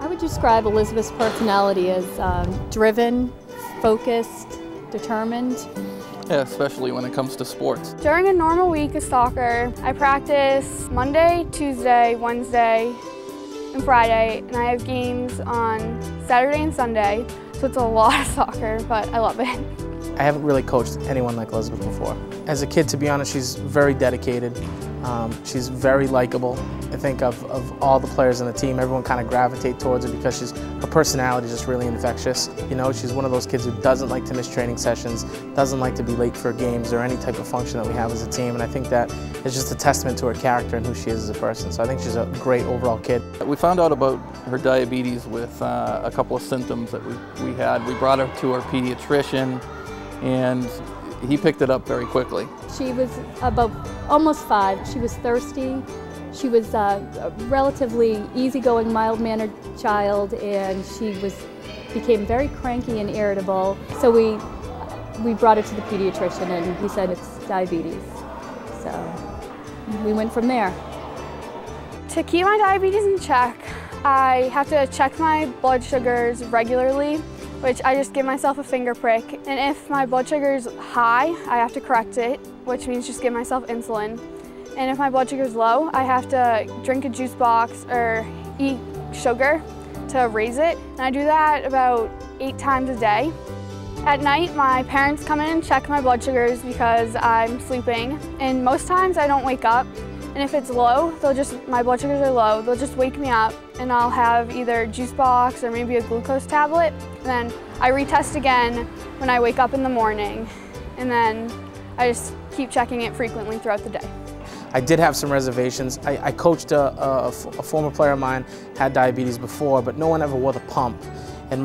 I would describe Elizabeth's personality as driven, focused, determined. Yeah, especially when it comes to sports. During a normal week of soccer, I practice Monday, Tuesday, Wednesday, and Friday, and I have games on Saturday and Sunday, so it's a lot of soccer, but I love it. I haven't really coached anyone like Elizabeth before. As a kid, to be honest, she's very dedicated. She's very likable. I think of all the players on the team, everyone kind of gravitate towards her because her personality is just really infectious. You know, she's one of those kids who doesn't like to miss training sessions, doesn't like to be late for games or any type of function that we have as a team, and I think that is just a testament to her character and who she is as a person. So I think she's a great overall kid. We found out about her diabetes with a couple of symptoms that we had. We brought her to our pediatrician, and he picked it up very quickly. She was about almost 5. She was thirsty. She was a relatively easygoing, mild-mannered child, and she became very cranky and irritable. So we brought her to the pediatrician, and he said it's diabetes. So we went from there. To keep my diabetes in check, I have to check my blood sugars regularly, which I just give myself a finger prick. And if my blood sugar is high, I have to correct it, which means just give myself insulin. And if my blood sugar is low, I have to drink a juice box or eat sugar to raise it. And I do that about 8 times a day. At night, my parents come in and check my blood sugars because I'm sleeping. And most times I don't wake up. And if it's low, my blood sugars are low, they'll just wake me up and I'll have either a juice box or maybe a glucose tablet. And then I retest again when I wake up in the morning. And then I just keep checking it frequently throughout the day. I did have some reservations. I coached a former player of mine, had diabetes before, but no one ever wore the pump. And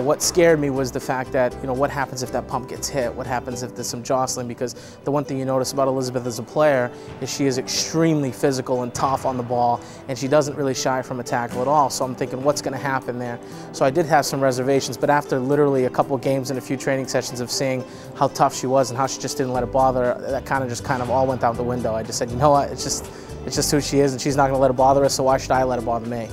what scared me was the fact that, what happens if that pump gets hit? What happens if there's some jostling? Because the one thing you notice about Elizabeth as a player is she is extremely physical and tough on the ball, and she doesn't really shy from a tackle at all. So I'm thinking, what's going to happen there? So I did have some reservations, but after literally a couple of games and a few training sessions of seeing how tough she was and how she just didn't let it bother her, that kind of all went out the window. I just said, you know what, it's just who she is, and she's not going to let it bother us, so why should I let it bother me?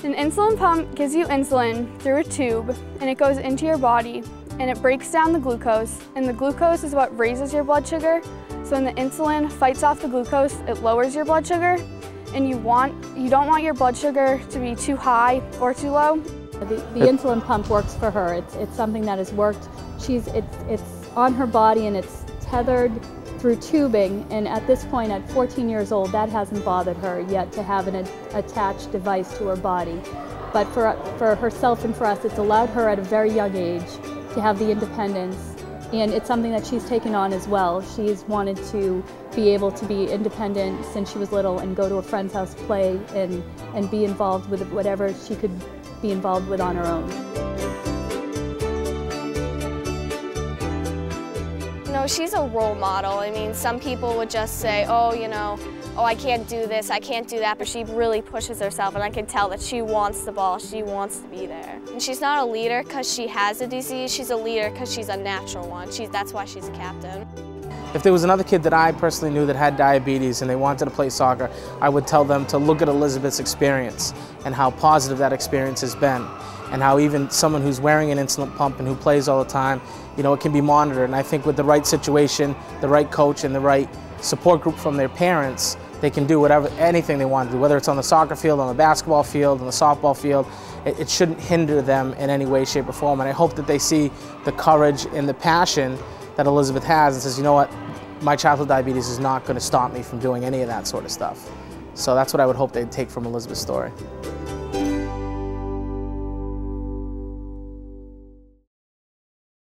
An insulin pump gives you insulin through a tube, and it goes into your body and it breaks down the glucose, and the glucose is what raises your blood sugar. So when the insulin fights off the glucose, it lowers your blood sugar, and you don't want your blood sugar to be too high or too low. The insulin pump works for her. It's something that has worked. It's on her body and it's tethered through tubing, and at this point, at 14 years old, that hasn't bothered her yet to have an attached device to her body. But for herself and for us, it's allowed her at a very young age to have the independence, and it's something that she's taken on as well. She's wanted to be able to be independent since she was little and go to a friend's house, play, and be involved with whatever she could be involved with on her own. She's a role model. I mean, some people would just say, oh, I can't do this, I can't do that, but she really pushes herself, and I can tell that she wants the ball, she wants to be there. And she's not a leader because she has a disease, she's a leader because she's a natural one. That's why she's a captain. If there was another kid that I personally knew that had diabetes and they wanted to play soccer, I would tell them to look at Elizabeth's experience and how positive that experience has been, and how even someone who's wearing an insulin pump and who plays all the time, it can be monitored. And I think with the right situation, the right coach, and the right support group from their parents, they can do anything they want to do, whether it's on the soccer field, on the basketball field, on the softball field. It shouldn't hinder them in any way, shape, or form. And I hope that they see the courage and the passion that Elizabeth has and says, you know what, my childhood diabetes is not going to stop me from doing any of that sort of stuff. So that's what I would hope they'd take from Elizabeth's story.